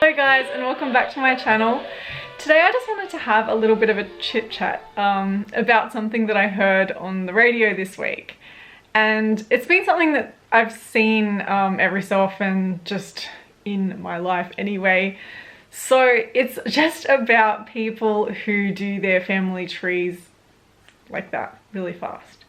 Hello guys, and welcome back to my channel. Today I just wanted to have a little bit of a chit chat about something that I heard on the radio this week. And it's been something that I've seen every so often just in my life anyway. So it's just about people who do their family trees like that really fast.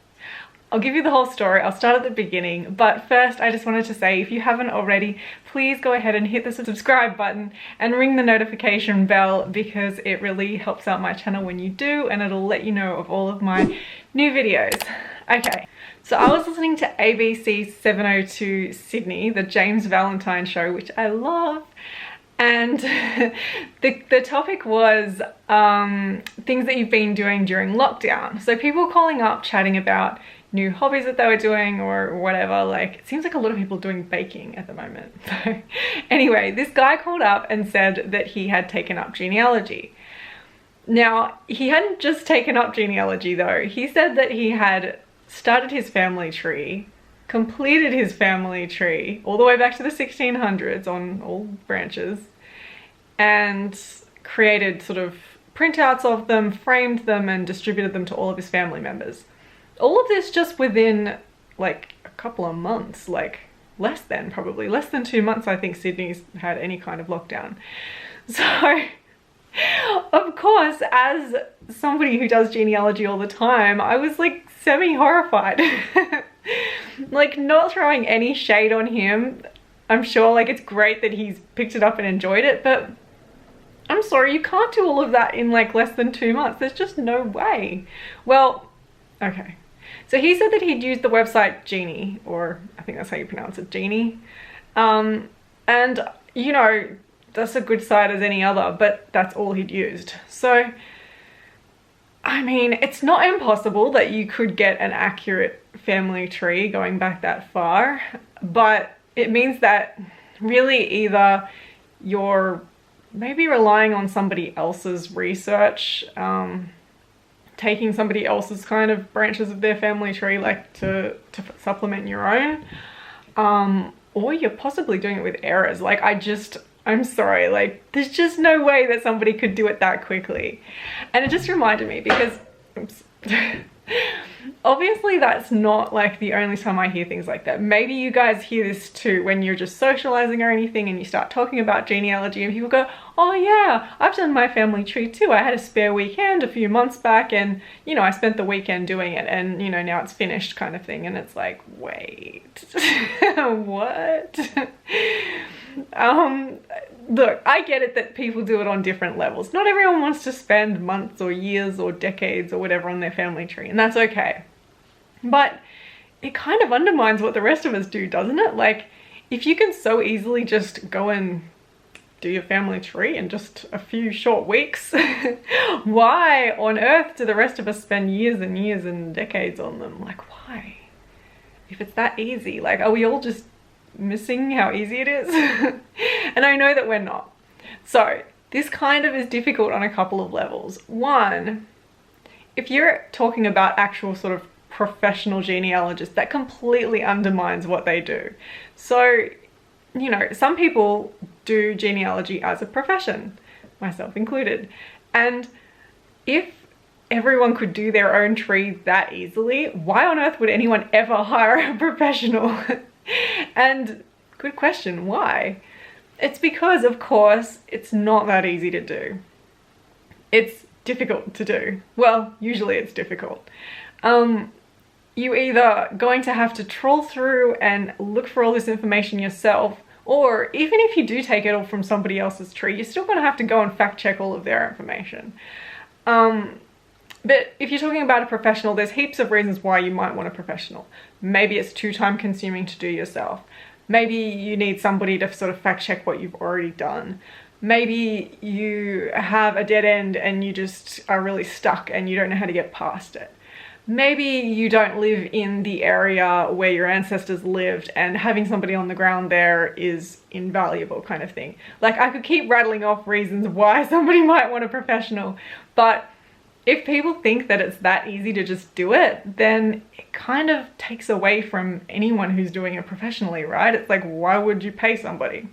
I'll give you the whole story. I'll start at the beginning, but first I just wanted to say, if you haven't already, please go ahead and hit the subscribe button and ring the notification bell, because it really helps out my channel when you do, and it'll let you know of all of my new videos. Okay, so I was listening to ABC 702 Sydney, the James Valentine show, which I love. And the topic was things that you've been doing during lockdown. So people calling up, chatting about new hobbies that they were doing or whatever. Like, it seems like a lot of people doing baking at the moment. So anyway, this guy called up and said that he had taken up genealogy. Now, he hadn't just taken up genealogy though. He said that he had started his family tree, completed his family tree all the way back to the 1600s on all branches, and created sort of printouts of them, framed them, and distributed them to all of his family members. All of this just within like a couple of months, like probably less than 2 months. I think Sydney's had any kind of lockdown. So of course, as somebody who does genealogy all the time, I was like semi-horrified. Like, not throwing any shade on him. I'm sure like it's great that he's picked it up and enjoyed it, but I'm sorry, you can't do all of that in like less than 2 months. There's just no way. Well, okay. So he said that he'd used the website Genie, or I think that's how you pronounce it, Genie. And you know, that's a good site as any other, but that's all he'd used. So, I mean, it's not impossible that you could get an accurate family tree going back that far, but it means that really either you're maybe relying on somebody else's research, taking somebody else's kind of branches of their family tree like to supplement your own, or you're possibly doing it with errors. Like, I'm sorry, like there's just no way that somebody could do it that quickly. And it just reminded me because, oops, obviously that's not like the only time I hear things like that. Maybe you guys hear this too when you're just socializing or anything and you start talking about genealogy and people go, oh yeah, I've done my family tree too. I had a spare weekend a few months back and, you know, I spent the weekend doing it and, you know, now it's finished kind of thing. And it's like, wait, what? Look, I get it that people do it on different levels. Not everyone wants to spend months or years or decades or whatever on their family tree, and that's okay. But it kind of undermines what the rest of us do, doesn't it? Like, if you can so easily just go and do your family tree in just a few short weeks, why on earth do the rest of us spend years and years and decades on them? Like, why? If it's that easy, like, are we all just missing how easy it is? And I know that we're not. So this kind of is difficult on a couple of levels. One, if you're talking about actual sort of professional genealogists, that completely undermines what they do. So, you know, some people do genealogy as a profession, myself included. And if everyone could do their own tree that easily, why on earth would anyone ever hire a professional? And good question, why? It's because, of course, it's not that easy to do. It's difficult to do. Well, usually it's difficult. You're either going to have to trawl through and look for all this information yourself, or even if you do take it all from somebody else's tree, you're still going to have to go and fact check all of their information. But if you're talking about a professional, there's heaps of reasons why you might want a professional. Maybe it's too time consuming to do yourself. Maybe you need somebody to sort of fact check what you've already done. Maybe you have a dead end and you just are really stuck and you don't know how to get past it. Maybe you don't live in the area where your ancestors lived and having somebody on the ground there is invaluable, kind of thing. Like, I could keep rattling off reasons why somebody might want a professional, but if people think that it's that easy to just do it, then it kind of takes away from anyone who's doing it professionally, right? It's like, why would you pay somebody?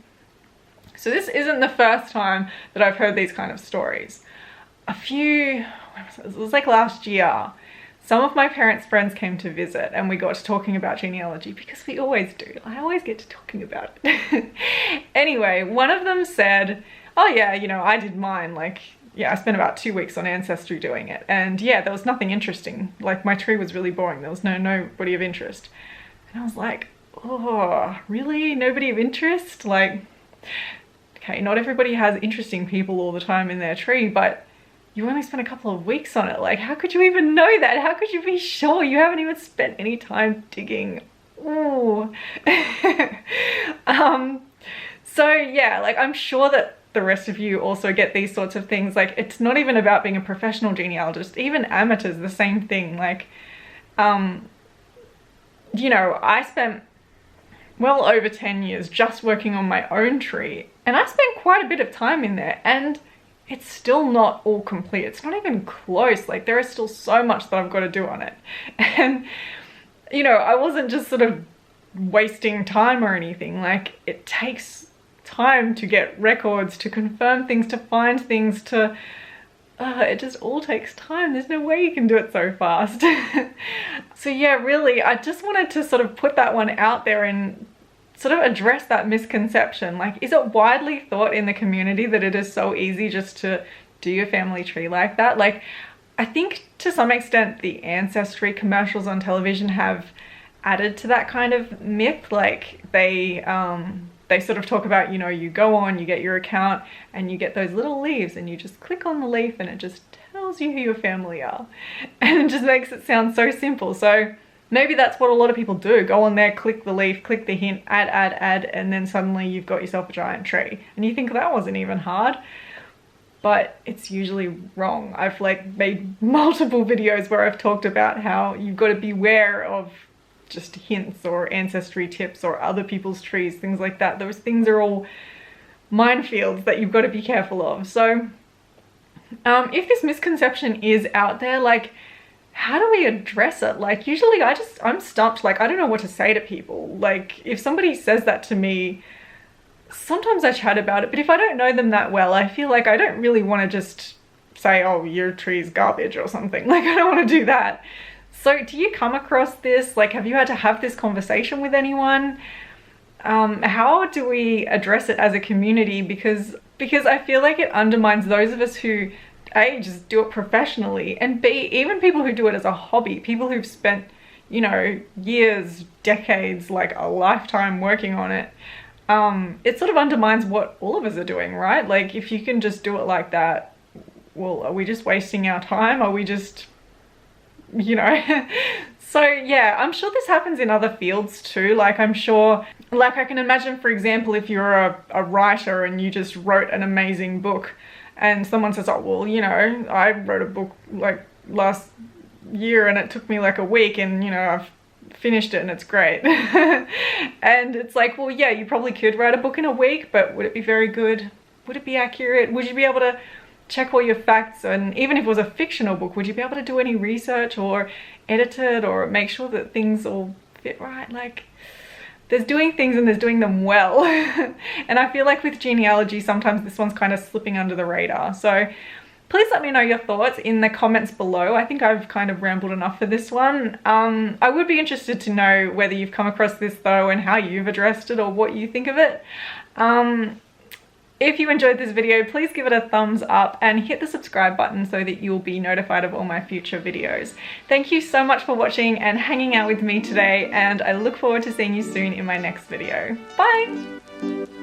So this isn't the first time that I've heard these kind of stories. It was like last year. Some of my parents' friends came to visit and we got to talking about genealogy, because we always do. I always get to talking about it. Anyway, one of them said, oh yeah, you know, I did mine. Like, yeah, I spent about 2 weeks on Ancestry doing it. And yeah, there was nothing interesting. Like, my tree was really boring. There was nobody of interest. And I was like, oh, really? Nobody of interest? Like, okay, not everybody has interesting people all the time in their tree, but you only spent a couple of weeks on it. Like, how could you even know that? How could you be sure? You haven't even spent any time digging. Ooh. So yeah, like, I'm sure that the rest of you also get these sorts of things. Like, it's not even about being a professional genealogist. Even amateurs, the same thing. Like, you know, I spent well over 10 years just working on my own tree, and I spent quite a bit of time in there, and it's still not all complete. It's not even close. Like, there is still so much that I've got to do on it. And, you know, I wasn't just sort of wasting time or anything. Like, it takes time to get records, to confirm things, to find things, to... it just all takes time. There's no way you can do it so fast. So yeah, really, I just wanted to sort of put that one out there and sort of address that misconception. Like, is it widely thought in the community that it is so easy just to do your family tree like that? Like, I think to some extent the Ancestry commercials on television have added to that kind of myth. Like, they sort of talk about, you know, you go on, you get your account and you get those little leaves and you just click on the leaf and it just tells you who your family are. And it just makes it sound so simple. So maybe that's what a lot of people do. Go on there, click the leaf, click the hint, add, and then suddenly you've got yourself a giant tree. And you think that wasn't even hard, but it's usually wrong. I've like made multiple videos where I've talked about how you've got to beware of just hints or ancestry tips or other people's trees, things like that. Those things are all minefields that you've got to be careful of. So if this misconception is out there, like, how do we address it? Like, usually I'm stumped. Like, I don't know what to say to people. Like, if somebody says that to me, sometimes I chat about it, but if I don't know them that well, I feel like I don't really want to just say, oh, your tree's garbage or something. Like, I don't want to do that. So do you come across this? Like, have you had to have this conversation with anyone? How do we address it as a community? Because I feel like it undermines those of us who, A, just do it professionally, and B, even people who do it as a hobby, people who've spent, you know, years, decades, like a lifetime working on it. It sort of undermines what all of us are doing, right? Like, if you can just do it like that, well, are we just wasting our time? Are we just... you know? So yeah, I'm sure this happens in other fields too. Like, I'm sure, like, I can imagine, for example, if you're a writer and you just wrote an amazing book and someone says, oh, well, you know, I wrote a book like last year and it took me like a week and, you know, I've finished it and it's great. And it's like, well, yeah, you probably could write a book in a week, but would it be very good? Would it be accurate? Would you be able to check all your facts? And even if it was a fictional book, would you be able to do any research or edit it or make sure that things all fit right? Like, there's doing things and there's doing them well. And I feel like with genealogy, sometimes this one's kind of slipping under the radar. So please let me know your thoughts in the comments below. I think I've kind of rambled enough for this one. I would be interested to know whether you've come across this though and how you've addressed it or what you think of it. If you enjoyed this video, please give it a thumbs up and hit the subscribe button so that you'll be notified of all my future videos. Thank you so much for watching and hanging out with me today, and I look forward to seeing you soon in my next video. Bye!